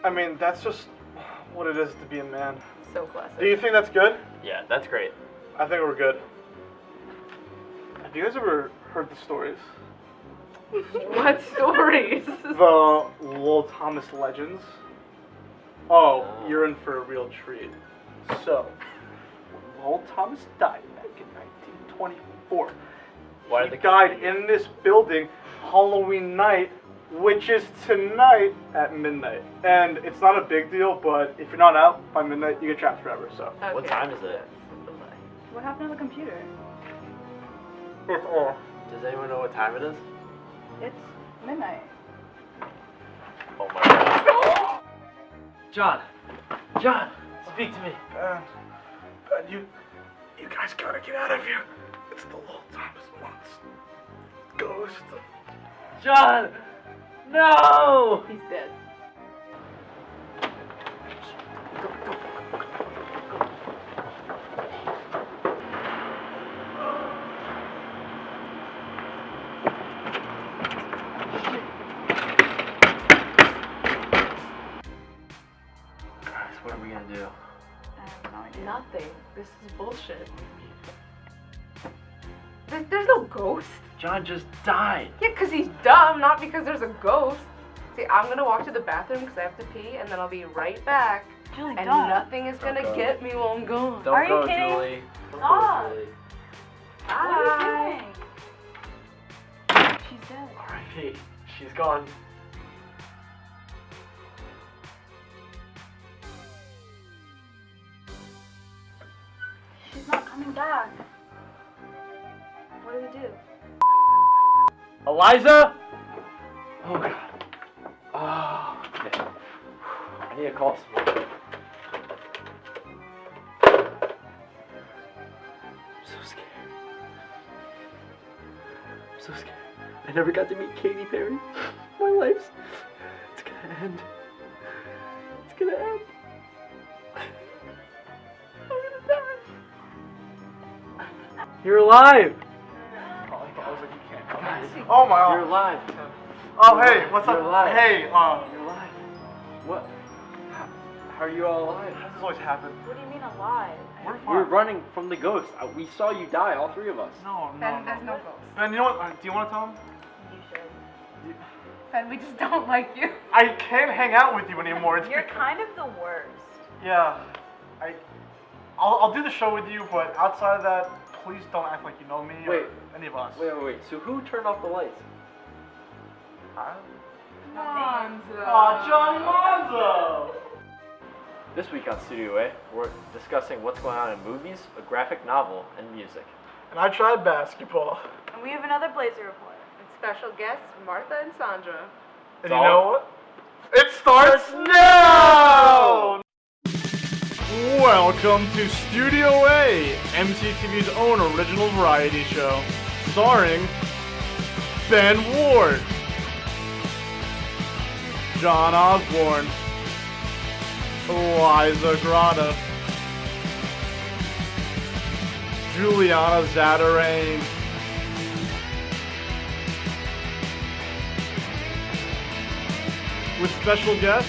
I mean, that's just what it is to be a man. So classic. Do you think that's good? Yeah, that's great. I think we're good. Have you guys ever heard the stories? What stories? The Lowell Thomas legends? Oh, you're in for a real treat. So, when Lowell Thomas died back in 1924, he died in this building Halloween night, which is tonight at midnight. And it's not a big deal, but if you're not out by midnight, you get trapped forever, so. Okay. What time is it? What happened to the computer? It's all. Does anyone know what time it is? It's midnight. Oh my god. John! John! Speak to me. Ben, you guys gotta get out of here. It's the Lowell Thomas monster. Ghost. John! No! He's dead. Guys, what are we gonna do? I have no idea. Nothing. This is bullshit. There's no ghost. John just died. Yeah, because he's dumb, not because there's a ghost. See, I'm gonna walk to the bathroom because I have to pee, and then I'll be right back. Julie, And don't. nothing is gonna Don't go. get me while I'm gone. Don't Are you go, kidding? Julie. Don't Stop. go, Julie. What are Bye. you doing? She's dead. R.I.P. She's gone. She's not coming back. What do we do? Eliza? Oh god. Oh, okay. I need to call someone. I'm so scared. I'm so scared. I never got to meet Katy Perry. My life's... It's gonna end. It's gonna end. I'm gonna die. You're alive! I was like, you can't come. Guys, Oh my god. you're alive. Oh, hey, what's You're up? alive. Hey, You're alive. What? How are you all alive? how does this always happen? What do you mean alive? We're We were fine. running from the ghost. We saw you die, all three of us. No, Ben, there's no ghost. Ben, you know what? Do you want to tell him? You should. Ben, we just don't like you. I can't hang out with you anymore. It's You're because- kind of the worst. Yeah. I'll do the show with you, but outside of that, please don't act like you know me Wait. or any of us. Wait. So who turned off the lights? Huh? Monza. Aw, Johnny Monzo! This week on Studio A, we're discussing what's going on in movies, a graphic novel, and music. And I tried basketball. And we have another Blazer report. And special guests, Martha and Sandra. And you all- know what? It starts now! Welcome to Studio A, MTV's own original variety show, starring Ben Ward, John Osborne, Eliza Grata, Juliana Zatarain, with special guest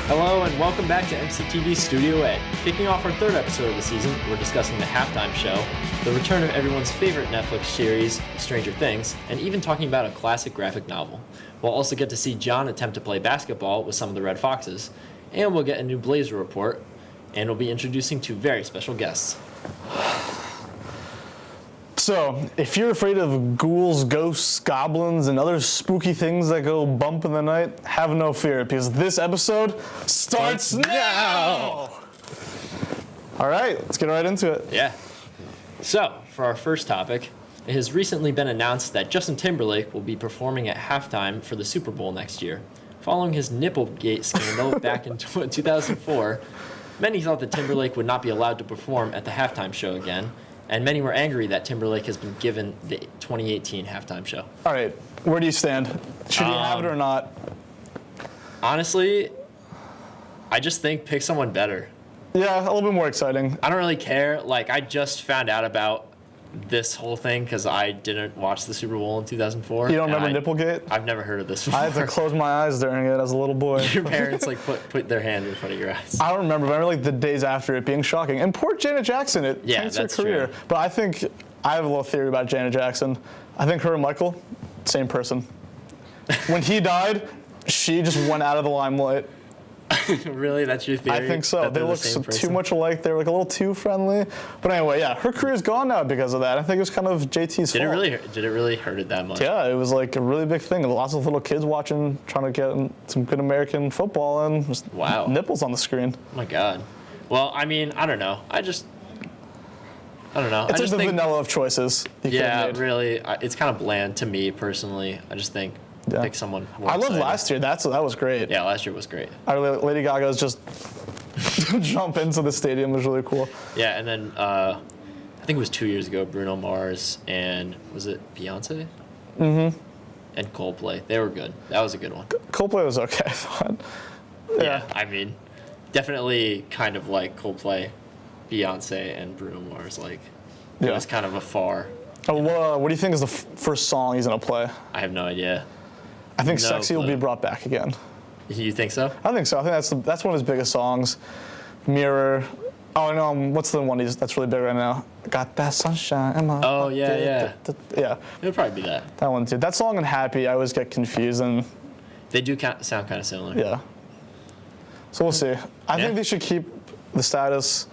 Hello and welcome back to MCTV Studio A. Kicking off our third episode of the season, we're discussing the halftime show, the return of everyone's favorite Netflix series, Stranger Things, and even talking about a classic graphic novel. We'll also get to see John attempt to play basketball with some of the Red Foxes, and we'll get a new Blazer report, and we'll be introducing two very special guests. So, if you're afraid of ghouls, ghosts, goblins, and other spooky things that go bump in the night, have no fear, because this episode starts now! All right, let's get right into it. Yeah. So, for our first topic, it has recently been announced that Justin Timberlake will be performing at halftime for the Super Bowl next year. Following his Nipplegate scandal back in 2004, many thought that Timberlake would not be allowed to perform at the halftime show again, and many were angry that Timberlake has been given the 2018 halftime show. All right, where do you stand? Should you have it or not? Honestly, I just think pick someone better. Yeah, a little bit more exciting. I don't really care. Like, I just found out about this whole thing because I didn't watch the Super Bowl in 2004. You don't remember Nipplegate? I've never heard of this before. I had to close my eyes during it as a little boy. Your parents like put their hand in front of your eyes. I don't remember, but I remember like the days after it being shocking. And poor Janet Jackson, it tanked her that's career. true. But I think I have a little theory about Janet Jackson. I think her and Michael, same person. When he died, she just went out of the limelight. Really? That's your theory? I think so. That They they're the look same too person? much alike. They're like a little too friendly. But anyway, yeah, her career's gone now because of that. I think it was kind of JT's Did fault. it really hurt it that much? Yeah, it was like a really big thing. Lots of little kids watching, trying to get some good American football, and just Wow. nipples on the screen. Oh my God. Well, I mean, I don't know. I don't know. It's I like just the think, vanilla of choices. You could yeah, have made. really, it's kind of bland to me personally. I just think Yeah. pick someone more I loved exciting. last year. That was great. Yeah, last year was great. Lady Gaga's just jump into the stadium was really cool. Yeah, and then I think it was 2 years ago, Bruno Mars and was it Beyonce? Mm-hmm. And Coldplay. They were good. That was a good one. Coldplay was okay, I thought. Yeah, I mean, definitely kind of like Coldplay, Beyonce, and Bruno Mars. Like, it Yeah. was kind of a far. What do you think is the first song he's gonna play? I have no idea. I think No "Sexy" will clue. be brought back again. You think so? I think so. I think that's one of his biggest songs. Mirror. Oh no, what's the one that's really big right now? Got that sunshine in my. Oh, yeah, yeah. Yeah, It would probably be that. that one too. That song and "Happy" I always get confused, and They do sound kind of similar. yeah. So we'll see. I Yeah. think they should keep the status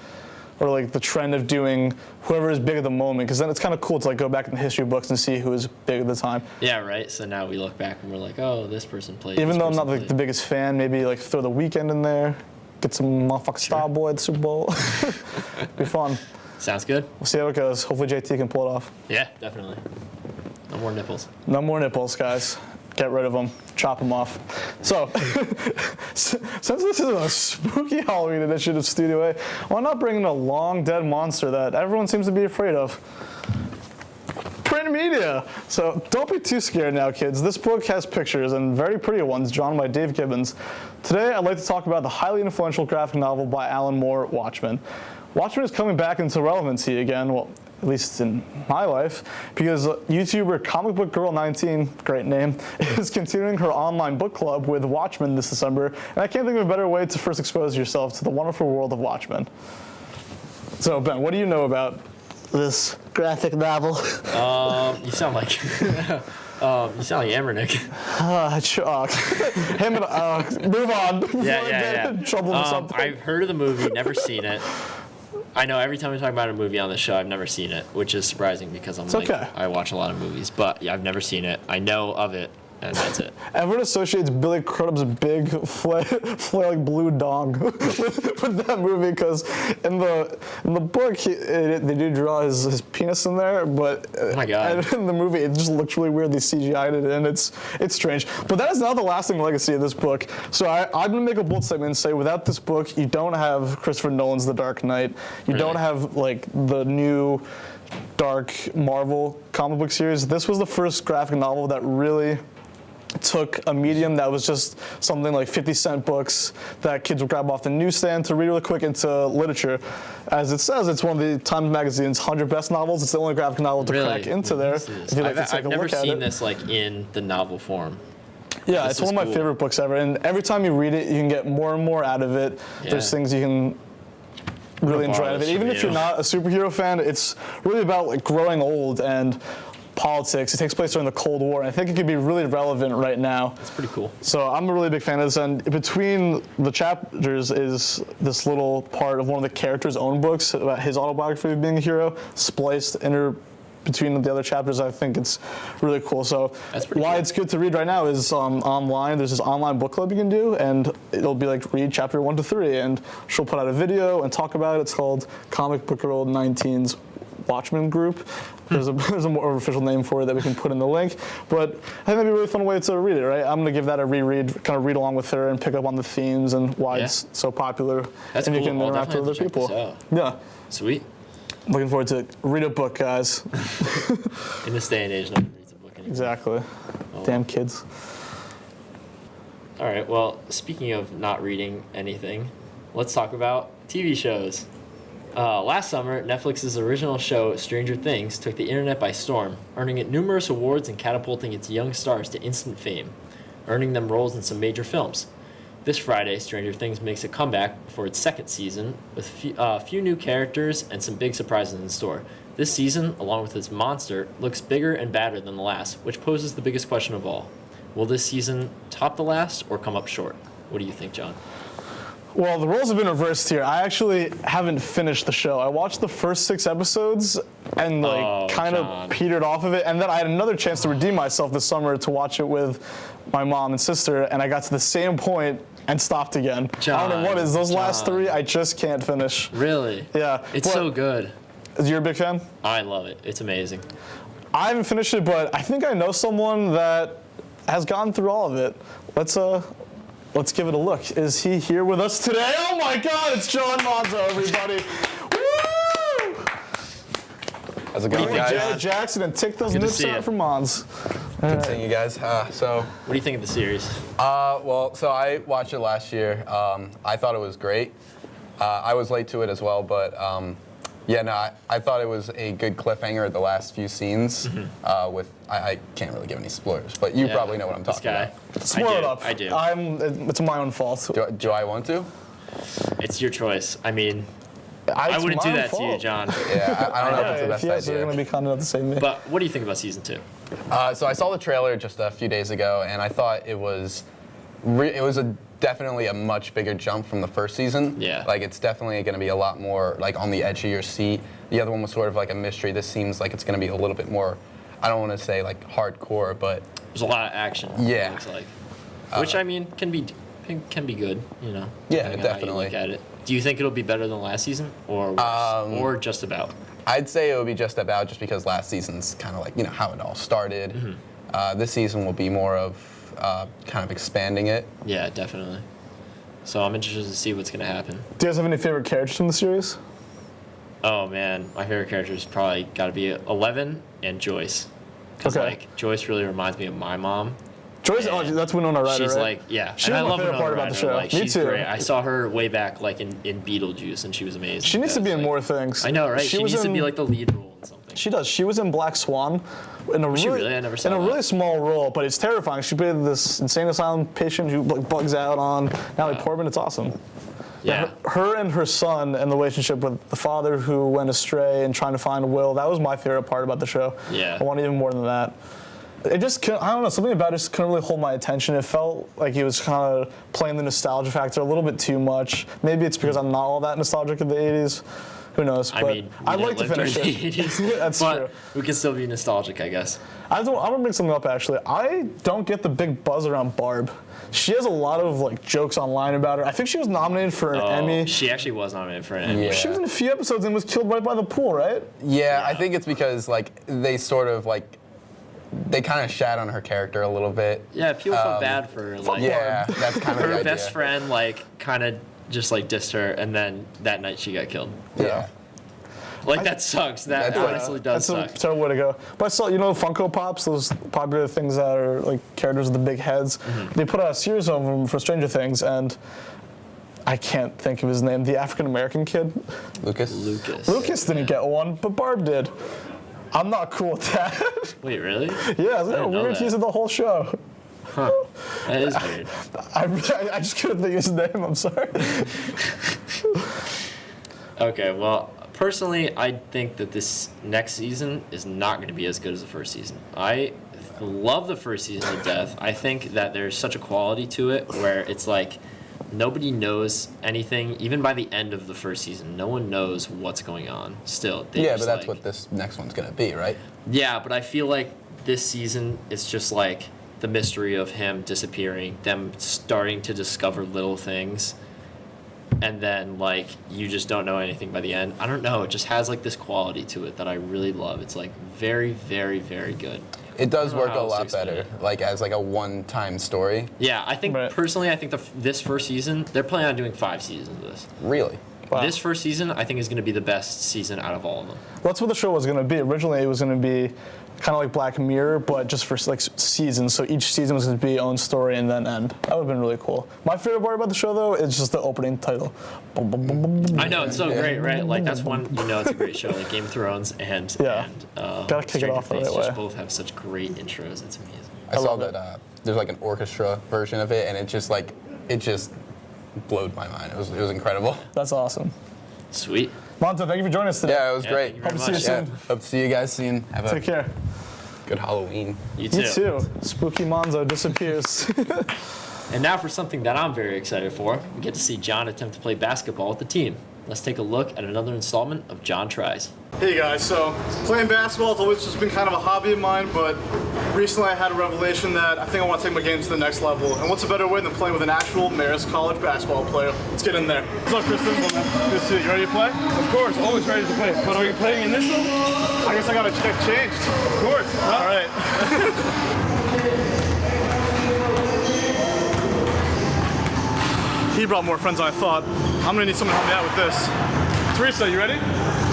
or like the trend of doing whoever is big at the moment, because then it's kind of cool to like go back in the history books and see who was big at the time. Yeah, right. So now we look back and we're like, oh, this person played. Even this though I'm person not like played. the biggest fan, maybe like throw the Weekend in there, get some motherfucking Starboy at the Super Bowl. Be fun. Sounds good. We'll see how it goes. Hopefully JT can pull it off. Yeah, definitely. No more nipples. No more nipples, guys. Get rid of them. Chop them off. So, since this is a spooky Halloween edition of Studio A, why not bring in a long dead monster that everyone seems to be afraid of? Print media. So don't be too scared now, kids. This book has pictures and very pretty ones drawn by Dave Gibbons. Today, I'd like to talk about the highly influential graphic novel by Alan Moore, Watchmen. Watchmen is coming back into relevancy again, well, at least in my life, because YouTuber Comic Book Girl 19, great name, is continuing her online book club with Watchmen this December, and I can't think of a better way to first expose yourself to the wonderful world of Watchmen. So, Ben, what do you know about this graphic novel? You sound like Ambernick. Chuck. Him and, move on. Before I get in trouble with something. I've heard of the movie, never seen it. I know every time we talk about a movie on the show, I've never seen it, which is surprising because okay. I watch a lot of movies, but yeah, I've never seen it. I know of it, and that's it. Everyone associates Billy Crudup's big flailing blue dong with that movie because in the book they do draw his penis in there, but Oh my God. in the movie it just looks really weird. They CGI'd it and it's strange. But that is not the lasting legacy of this book. So I'm gonna make a bold statement and say without this book you don't have Christopher Nolan's The Dark Knight. You don't have like the new dark Marvel comic book series. This was the first graphic novel that really took a medium that was just something like 50-cent books that kids would grab off the newsstand to read really quick into literature. As it says, it's one of the Times Magazine's 100 best novels. It's the only graphic novel to crack into there. If you'd like to take I've a never look at seen it. this like in the novel form. Yeah, This it's one is of my cool. favorite books ever. And every time you read it, you can get more and more out of it. Yeah. There's things you can really enjoy out of it. Even if you're not a superhero fan, it's really about like growing old and politics. It takes place during the Cold War, and I think it could be really relevant right now. It's pretty cool. So I'm a really big fan of this, and between the chapters is this little part of one of the character's own books about his autobiography of being a hero, spliced between the other chapters. I think it's really cool. So That's pretty why cool. it's good to read right now is online. There's this online book club you can do, and it'll be like read chapter 1 to 3, and she'll put out a video and talk about it. It's called Comic Book Girl 19's Watchmen group. There's a more official name for it that we can put in the link. But I think that'd be a really fun way to read it, right? I'm going to give that a reread, kind of read along with her and pick up on the themes and why it's so popular. That's and cool. you can I'll interact with other definitely have to check people. this out. Yeah. Sweet. Looking forward to it. Read a book, guys. In this day and age, nobody reads a book anymore. Exactly. Oh. Damn kids. All right. Well, speaking of not reading anything, let's talk about TV shows. Last summer, Netflix's original show, Stranger Things, took the internet by storm, earning it numerous awards and catapulting its young stars to instant fame, earning them roles in some major films. This Friday, Stranger Things makes a comeback for its second season, with a few new characters and some big surprises in store. This season, along with its monster, looks bigger and badder than the last, which poses the biggest question of all. Will this season top the last or come up short? What do you think, John? Well, the roles have been reversed here. I actually haven't finished the show. I watched the first 6 episodes and kind of petered off of it. And then I had another chance to redeem myself this summer to watch it with my mom and sister. And I got to the same point and stopped again. I don't know what is. Those last 3, I just can't finish. Really? Yeah. It's so good. You're a big fan? I love it. It's amazing. I haven't finished it, but I think I know someone that has gone through all of it. Let's give it a look. Is he here with us today? Oh my God, it's John Monzo, everybody. Woo! How's it going, guys? Jared Jackson and Tick Those Nips Out for Mons. Good seeing you guys. What do you think of the series? So I watched it last year. I thought it was great. I was late to it as well, but I thought it was a good cliffhanger at the last few scenes. I can't really give any spoilers, but you probably know what I'm talking about. Spoil it up. I do. It's my own fault. Do I want to? It's your choice. I mean, I wouldn't do that to you, John. Yeah, I don't know if it's the best idea. They're going to be kind of the same. But what do you think about season 2? So I saw the trailer just a few days ago, and I thought it was definitely a much bigger jump from the first season. Yeah. Like, it's definitely going to be a lot more, like, on the edge of your seat. The other one was sort of like a mystery. This seems like it's going to be a little bit more, I don't want to say, like, hardcore, but... There's a lot of action. Yeah. It looks like. Which, I mean, can be good, you know. Yeah, depending on definitely. how you look at it. Do you think it'll be better than last season, or worse? Or just about? I'd say it would be just about, just because last season's kind of like, you know, how it all started. This season will be more of kind of expanding it. Yeah, definitely. So I'm interested to see what's going to happen. Do you guys have any favorite characters from the series? Oh, man. My favorite character's probably got to be 11 and Joyce. Because, Joyce really reminds me of my mom. Joyce, that's Winona Ryder, she's right? She's my favorite part about the show. Me she's too. Great. I saw her way back, in Beetlejuice, and she was amazing. She needs to be in more things. I know, right? She needs to be, the lead role in something. She does. She was in Black Swan. I never saw that. Really small role, but it's terrifying. She played this insane asylum patient who bugs out on Natalie Portman. It's awesome. Yeah. Her and her son and the relationship with the father who went astray and trying to find Will, that was my favorite part about the show. Yeah. I want even more than that. It just, I don't know, something about it just couldn't really hold my attention. It felt like he was kind of playing the nostalgia factor a little bit too much. Maybe it's because I'm not all that nostalgic of the 80s. Who knows? But I'd like to finish it. That's true. We can still be nostalgic, I guess. I'm gonna bring something up, actually. I don't get the big buzz around Barb. She has a lot of jokes online about her. I think she was nominated for an Emmy. She actually was nominated for an Emmy. Yeah. She was in a few episodes and was killed right by the pool, right? Yeah, I think it's because they sort of they kind of shat on her character a little bit. Yeah, people felt bad for her. Yeah, that's kind of the her idea. best friend kind of just dissed her, and then that night she got killed. Yeah. That sucks. That honestly does suck. That's a terrible way to go. But I saw, Funko Pops, those popular things that are characters with the big heads. They put out a series of them for Stranger Things, and I can't think of his name. The African American kid. Lucas. Lucas didn't get one, but Barb did. I'm not cool with that. Wait, really? Yeah, it's a weird tease of the whole show. Huh. That is weird. I just couldn't think of his name. I'm sorry. Okay, well, personally, I think that this next season is not going to be as good as the first season. I love the first season to death. I think that there's such a quality to it where it's nobody knows anything. Even by the end of the first season, no one knows what's going on still. Yeah, but that's what this next one's going to be, right? Yeah, but I feel like this season is just the mystery of him disappearing, them starting to discover little things, and then you just don't know anything by the end. I don't know, it just has this quality to it that I really love. It's very, very, very good. It does work a lot better, as a one-time story. Yeah, I think personally, I think this first season, they're planning on doing 5 seasons of this. Really? Wow. This first season, I think, is going to be the best season out of all of them. Well, that's what the show was going to be. Originally, it was going to be kind of like Black Mirror, but just for like seasons. So each season was going to be its own story and then end. That would have been really cool. My favorite part about the show, though, is just the opening title. I know, it's so great, right? Like, that's one, it's a great show, like Game of Thrones and Gotta kick it off the right Just way. both have such great intros. It's amazing. I saw that there's like an orchestra version of it, and it just blowed my mind. It was incredible. That's awesome. Sweet. Monzo, thank you for joining us today. Yeah, it was great. Thank you very Hope to see you much. soon. Hope to see you guys soon. Have Take care. good Halloween. You too. You too. Spooky Monzo disappears. And now for something that I'm very excited for. We get to see John attempt to play basketball with the team. Let's take a look at another installment of John Tries. Hey guys, so playing basketball has always just been kind of a hobby of mine, but recently I had a revelation that I think I want to take my game to the next level. And what's a better way than playing with an actual Marist College basketball player? Let's get in there. What's up, Kristen? Good to see you. You ready to play? Of course, always ready to play. But are you playing in this one? I guess I gotta get changed. Of course. All right. He brought more friends than I thought. I'm gonna need someone to help me out with this. Teresa, you ready?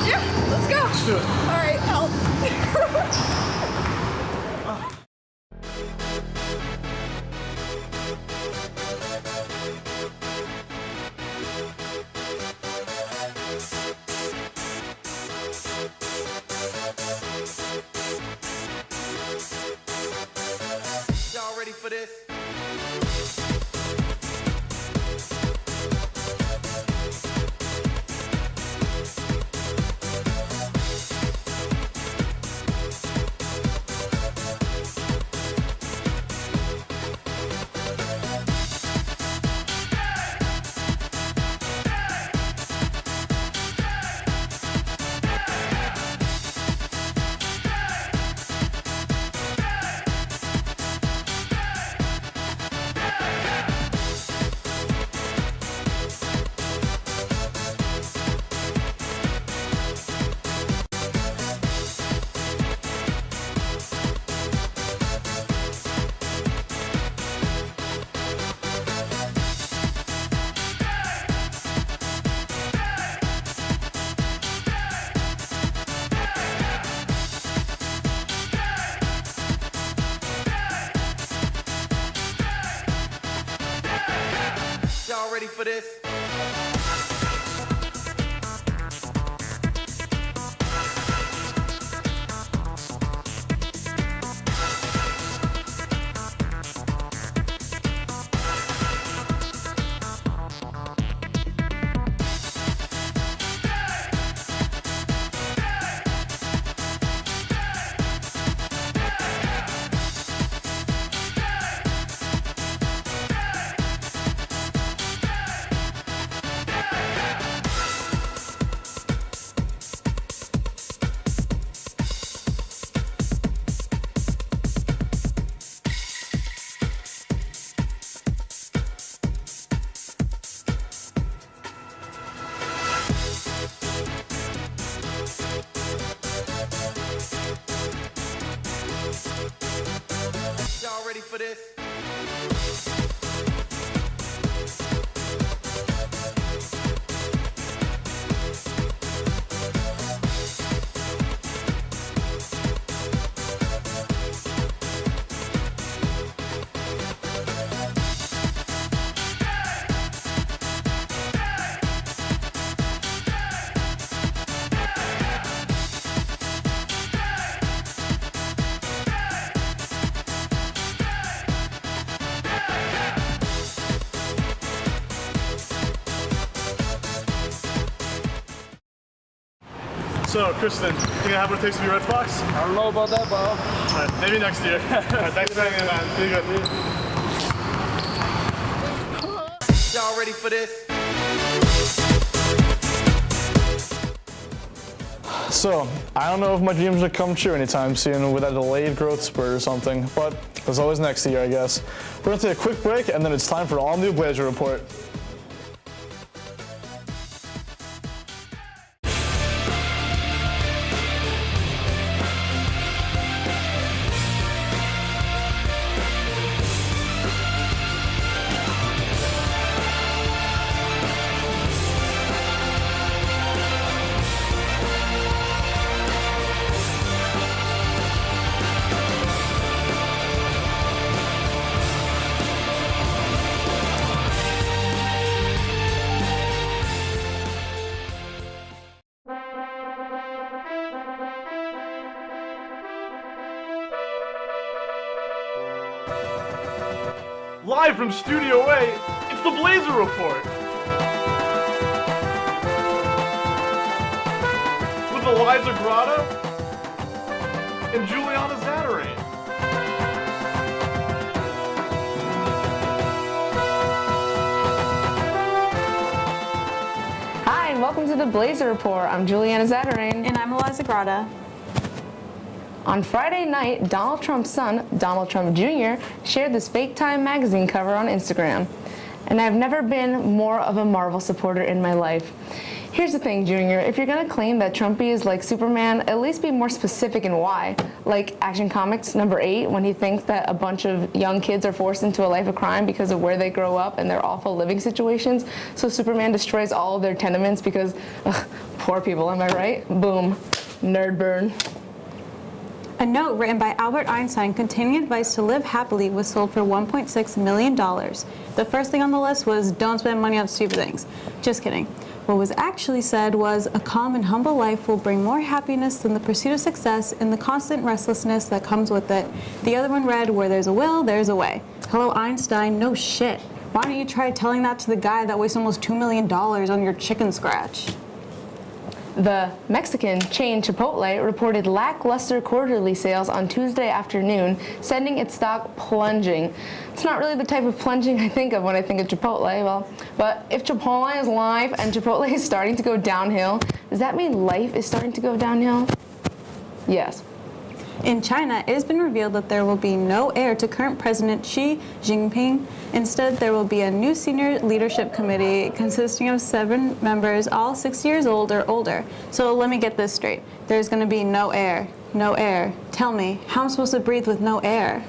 Yeah, let's go. Let's do it. All right, help. Y'all ready for this? Y'all ready for this? Y'all ready for this? So, Kristen, think I have what it takes to be Red Fox? I don't know about that, Bob. All right, maybe next year. All right, thanks for hanging in, man. Be good. Y'all ready for this? So, I don't know if my dreams will come true anytime soon with that delayed growth spurt or something, but there's always next year, I guess. We're gonna take a quick break, and then it's time for an all-new Blazer Report. Live from Studio A, it's the Blazer Report. With Eliza Grotta and Juliana Zatarain. Hi, and welcome to the Blazer Report. I'm Juliana Zatarain. And I'm Eliza Grotta. On Friday night, Donald Trump's son, Donald Trump Jr., shared this fake Time magazine cover on Instagram. And I've never been more of a Marvel supporter in my life. Here's the thing, Junior, if you're gonna claim that Trumpy is like Superman, at least be more specific in why. Like Action Comics number 8, when he thinks that a bunch of young kids are forced into a life of crime because of where they grow up and their awful living situations, so Superman destroys all of their tenements because, poor people, am I right? Boom, nerd burn. A note written by Albert Einstein containing advice to live happily was sold for $1.6 million. The first thing on the list was don't spend money on stupid things. Just kidding. What was actually said was a calm and humble life will bring more happiness than the pursuit of success and the constant restlessness that comes with it. The other one read, where there's a will, there's a way. Hello, Einstein, no shit. Why don't you try telling that to the guy that wastes almost $2 million on your chicken scratch? The Mexican chain Chipotle reported lackluster quarterly sales on Tuesday afternoon, sending its stock plunging. It's not really the type of plunging I think of when I think of Chipotle, but if Chipotle is live and Chipotle is starting to go downhill, does that mean life is starting to go downhill? Yes. In China, it has been revealed that there will be no heir to current President Xi Jinping. Instead, there will be a new senior leadership committee consisting of 7 members, all 60 years old or older. So let me get this straight. There's going to be no heir. No heir. Tell me, how am I supposed to breathe with no air?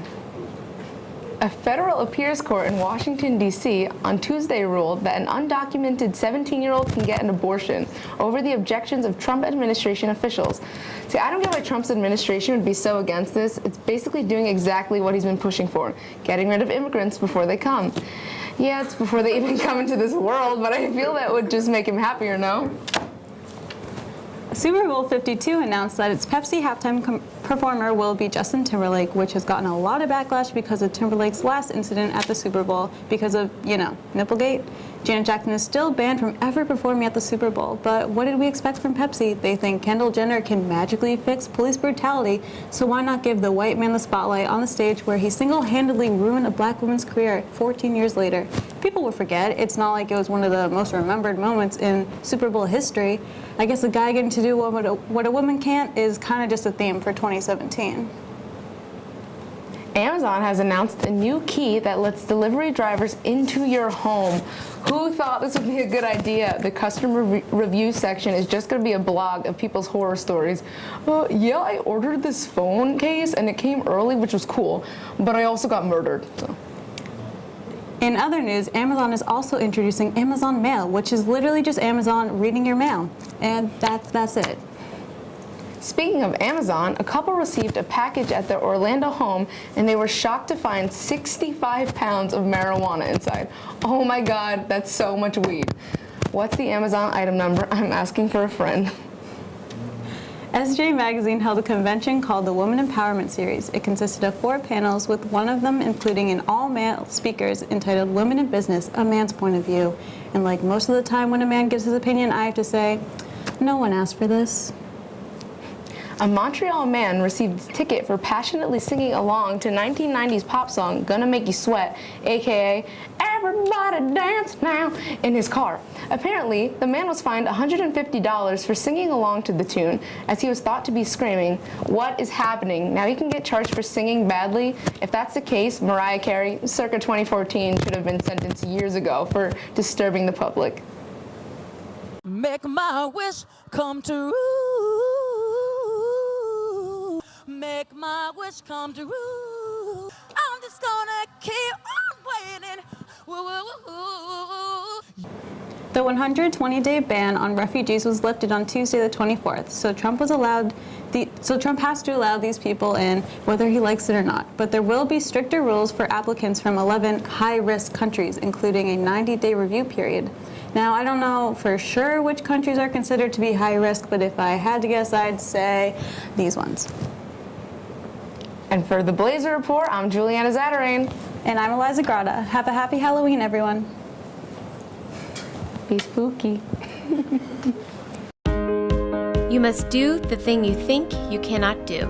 A federal appeals court in Washington, D.C. on Tuesday ruled that an undocumented 17-year-old can get an abortion over the objections of Trump administration officials. See, I don't get why Trump's administration would be so against this. It's basically doing exactly what he's been pushing for, getting rid of immigrants before they come. Yeah, it's before they even come into this world, but I feel that would just make him happier, no? Super Bowl 52 announced that its Pepsi halftime performer will be Justin Timberlake, which has gotten a lot of backlash because of Timberlake's last incident at the Super Bowl because of, Nipplegate. Janet Jackson is still banned from ever performing at the Super Bowl, but what did we expect from Pepsi? They think Kendall Jenner can magically fix police brutality, so why not give the white man the spotlight on the stage where he single-handedly ruined a black woman's career 14 years later? People will forget. It's not like it was one of the most remembered moments in Super Bowl history. I guess a guy getting to do what a woman can't is kind of just a theme for 2017. Amazon has announced a new key that lets delivery drivers into your home. Who thought this would be a good idea? The customer review section is just going to be a blog of people's horror stories. Yeah, I ordered this phone case and it came early, which was cool, but I also got murdered. So. In other news, Amazon is also introducing Amazon Mail, which is literally just Amazon reading your mail. And that's it. Speaking of Amazon, a couple received a package at their Orlando home and they were shocked to find 65 pounds of marijuana inside. Oh my God, that's so much weed. What's the Amazon item number? I'm asking for a friend. SJ Magazine held a convention called the Women Empowerment Series. It consisted of 4 panels, with one of them including an all-male speakers entitled Women in Business, A Man's Point of View. And like most of the time when a man gives his opinion, I have to say, no one asked for this. A Montreal man received his ticket for passionately singing along to 1990s pop song Gonna Make You Sweat, aka Everybody Dance Now, in his car. Apparently, the man was fined $150 for singing along to the tune, as he was thought to be screaming, "What is happening? Now you can get charged for singing badly?" If that's the case, Mariah Carey, circa 2014, should have been sentenced years ago for disturbing the public. Make my wish come true. Make my wish come true. I'm just gonna keep on waiting. Woo. The 120-day ban on refugees was lifted on Tuesday the 24th, so Trump has to allow these people in whether he likes it or not. But there will be stricter rules for applicants from 11 high-risk countries, including a 90-day review period. Now, I don't know for sure which countries are considered to be high risk, but if I had to guess, I'd say these ones. And for the Blazer Report, I'm Juliana Zatarain. And I'm Eliza Grata. Have a happy Halloween, everyone. Be spooky. You must do the thing you think you cannot do.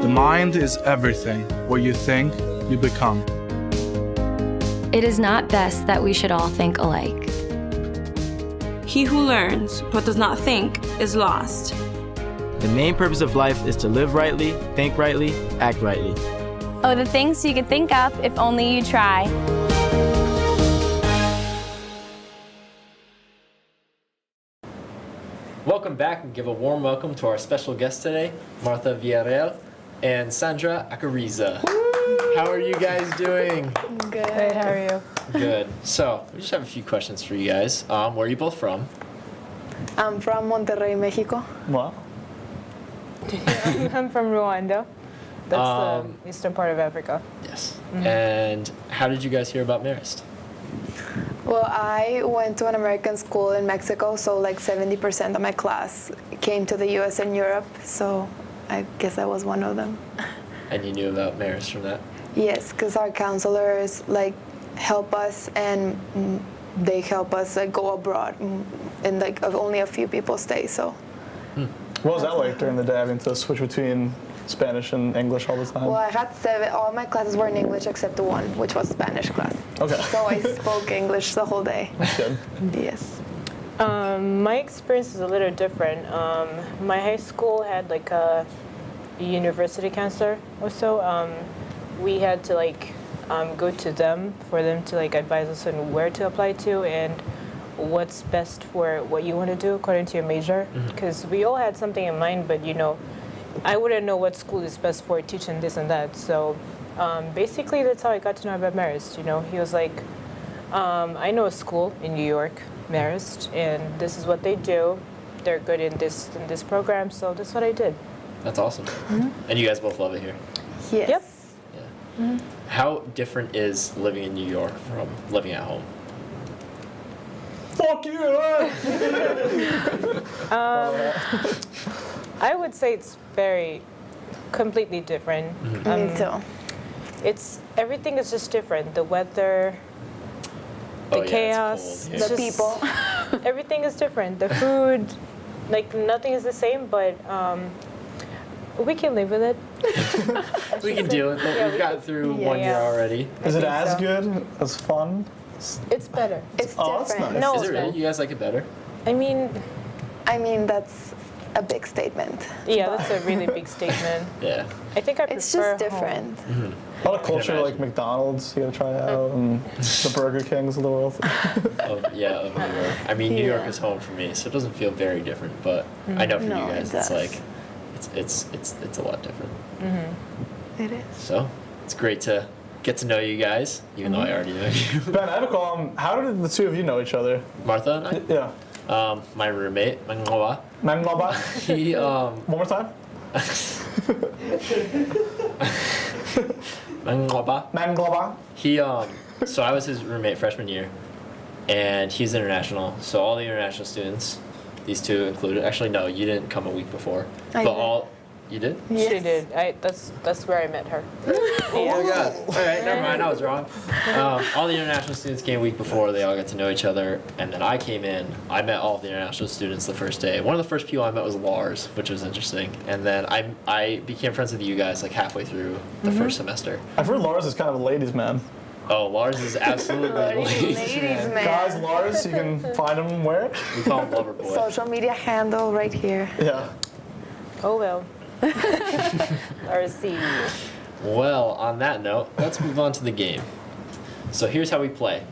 The mind is everything. What you think, you become. It is not best that we should all think alike. He who learns but does not think is lost. The main purpose of life is to live rightly, think rightly, act rightly. Oh, the things you could think up if only you try. Welcome back and give a warm welcome to our special guests today, Martha Villarreal and Sandra Akariza. How are you guys doing? Good. How are you? Good. So, we just have a few questions for you guys. Where are you both from? I'm from Monterrey, Mexico. Wow. I'm from Rwanda. That's the eastern part of Africa. Yes. Mm-hmm. And how did you guys hear about Marist? Well, I went to an American school in Mexico, so like 70% of my class came to the US and Europe, so I guess I was one of them. And you knew about Marist from that? Yes, because our counselors like help us and they help us like go abroad and like only a few people stay, so. What was that like during the day, having to switch between Spanish and English all the time? Well, I had 7, all my classes were in English except the one, which was Spanish class. Okay. So I spoke English the whole day. That's good. Yes. My experience is a little different. My high school had like a university counselor or so. We had to like go to them for them to like advise us on where to apply to and what's best for what you want to do according to your major. Because we all had something in mind, but you know, I wouldn't know what school is best for teaching this and that. So basically, that's how I got to know about Marist. You know, he was like, I know a school in New York, Marist, and this is what they do. They're good in this program, so that's what I did. That's awesome. And you guys both love it here? Yes. Yep. Yeah. How different is living in New York from living at home? Fuck you! I would say it's very completely different. Me too. Everything is just different. The weather, the chaos, it's the people. Everything is different. The food, like nothing is the same, but we can live with it. We can deal with it. Yeah, We've gotten through 1 year already. Is it as good? As fun? It's better. It's Oh, that's different. nice. No, Is it really? You guys like it better? I mean, that's a big statement. yeah, that's a really big statement. Yeah. I think I prefer It's just home. different. A lot of culture like McDonald's, you gotta try out, and the Burger Kings of the world. Of New York. I mean, New York is home for me, so it doesn't feel very different. But I know for No, you guys, it it's does. like, it's a lot different. It is. So it's great to get to know you guys, even though I already know you. Ben, I have a call. How did the two of you know each other? Martha and I. Yeah. My roommate, Mangoba. Mangoba? He One more time? Mangoba. Mangoba? He so I was his roommate freshman year, and he's international. So all the international students, these two included. Actually, no, you didn't come a week before. I but did. all you did. Yes. She did. That's where I met her. Oh my God! All right, never mind. I was wrong. All the international students came a week before. They all got to know each other, and then I came in. I met all of the international students the first day. One of the first people I met was Lars, which was interesting. And then I became friends with you guys like halfway through the first semester. I've heard Lars is kind of a ladies' man. Oh, Lars is absolutely Ladies man. Guys, Lars, you can find him where? We call him Lover Boy. Social media handle right here. Yeah. Oh well. RC. Well, on that note, let's move on to the game. So here's how we play.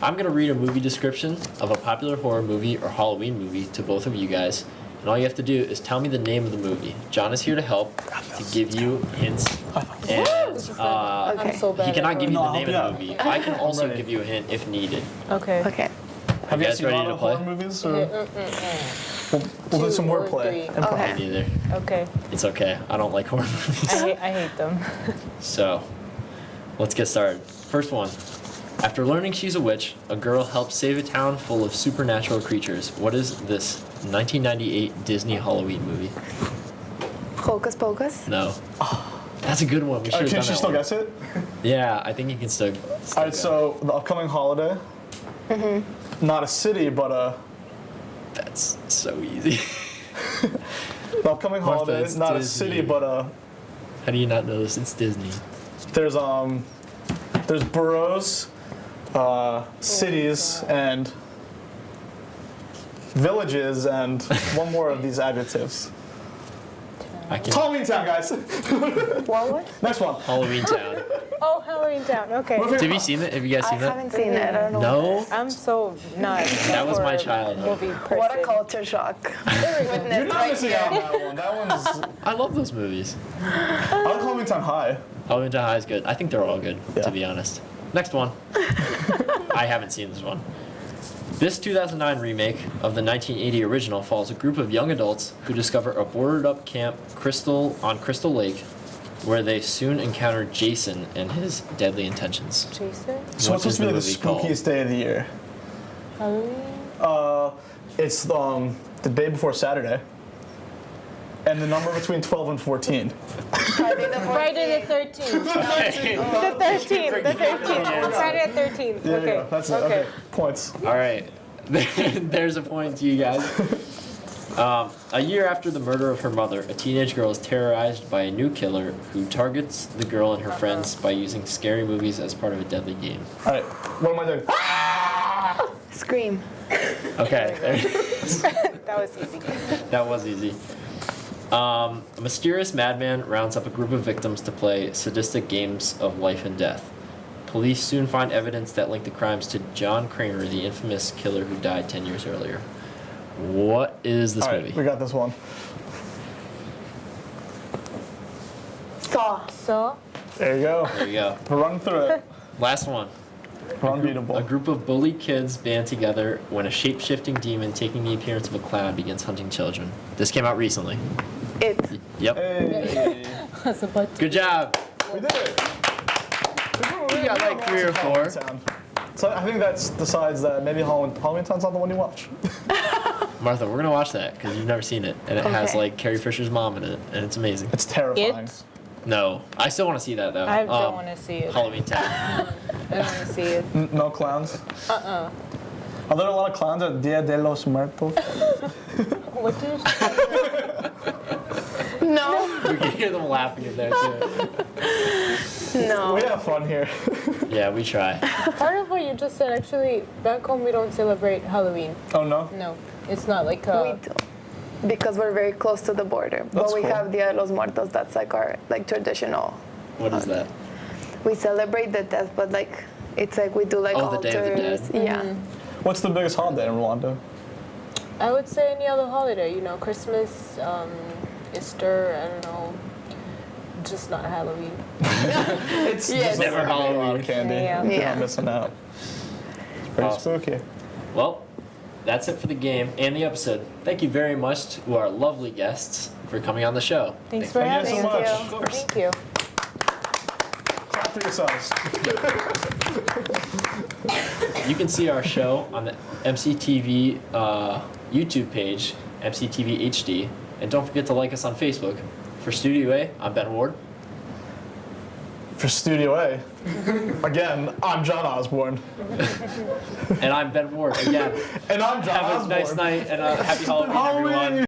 I'm going to read a movie description of a popular horror movie or Halloween movie to both of you guys, and all you have to do is tell me the name of the movie. John is here to help, to give you hints, and I'm so bad. he cannot give you the No, name I'll of the be movie. I can also ready. give you a hint if needed. Okay. Okay. Have you guys seen a ready lot to of play? horror movies? Or? We'll do some Two or wordplay. three. Improv. Okay. Me neither. Okay. It's okay. I don't like horror movies. I hate them. So, let's get started. First one. After learning she's a witch, a girl helps save a town full of supernatural creatures. What is this 1998 Disney Halloween movie? Hocus Pocus? No. That's a good one. We should have Can done she that still one. guess it? Yeah, I think you can still. All right, so the upcoming holiday. Not a city, but a. That's so easy. The upcoming Martha, holiday, it's not a Disney. city, but a. How do you not know this? It's Disney. There's boroughs, cities, and villages, and one more of these adjectives. Halloween Town, guys. What? Next one. Halloween Town. Oh, Halloween Town. Okay. Have you seen it? Have you guys seen I that? haven't seen it. I don't know. No? I'm so not. That was my for childhood. Movie person. What a culture shock. You're not missing out on that one. That one's. I love those movies. I like Halloween Town High. Halloween Town High is good. I think they're all good, to be honest. Next one. I haven't seen this one. This 2009 remake of the 1980 original follows a group of young adults who discover a boarded-up camp on Crystal Lake, where they soon encounter Jason and his deadly intentions. Jason? So What what's supposed is to be the like the movie called? spookiest day of the year? Halloween? It's the day before Saturday. And the number between 12 and 14. Friday the 13th. The 13th. The 13th. Friday the 13th. There you Okay. go. That's it. Okay. Points. All right. There's a point to you guys. A year after the murder of her mother, a teenage girl is terrorized by a new killer who targets the girl and her friends by using scary movies as part of a deadly game. All right. What am I doing? Scream. Okay. That was easy. That was easy. A mysterious madman rounds up a group of victims to play sadistic games of life and death. Police soon find evidence that link the crimes to John Kramer, the infamous killer who died 10 years earlier. What is this All right, movie? we got this one. Saw. So, There you go. There you go. We're running through it. Last one. We're unbeatable. A group of bullied kids band together when a shape-shifting demon taking the appearance of a clown begins hunting children. This came out recently. It. Yep. Hey. Good job. We did it. We got like 3 or 4. So I think that decides that maybe Halloween Town's not the one you watch. Martha, we're gonna watch that because you've never seen it, and it has Okay. like Carrie Fisher's mom in it, and it's amazing. It's terrifying. It? No, I still want to see that though. I don't want to see it. Halloween Town. I don't want to see it. No clowns? Uh-uh. Are there a lot of clowns at Dia de los Muertos? What did you No. We can hear them laughing in there too. No. We have fun here. Yeah, we try. Part of what you just said, actually, back home we don't celebrate Halloween. Oh, no? No, it's not like We do. Because we're very close to the border. That's But we cool. have Dia de los Muertos. That's like our traditional. What is that? We celebrate the death, but like it's like we do like Oh, the Day of the Dead. altars. Yeah. What's the biggest holiday in Rwanda? I would say any other holiday, Christmas, Easter, I don't know, just not Halloween. It's Yes. just Never like a lot of candy. Yeah. You're Yeah. not missing out. It's pretty Awesome. spooky. Well, that's it for the game and the episode. Thank you very much to our lovely guests for coming on the show. Thanks for Thank you having so me. much. Of course. Thank you. Clap for yourselves. You can see our show on the MCTV YouTube page, MCTV HD, and don't forget to like us on Facebook. For Studio A, I'm Ben Ward. For Studio A, again, I'm John Osborne. And I'm Ben Ward again. And I'm John Have a Osborne. nice night and a happy Halloween, everyone.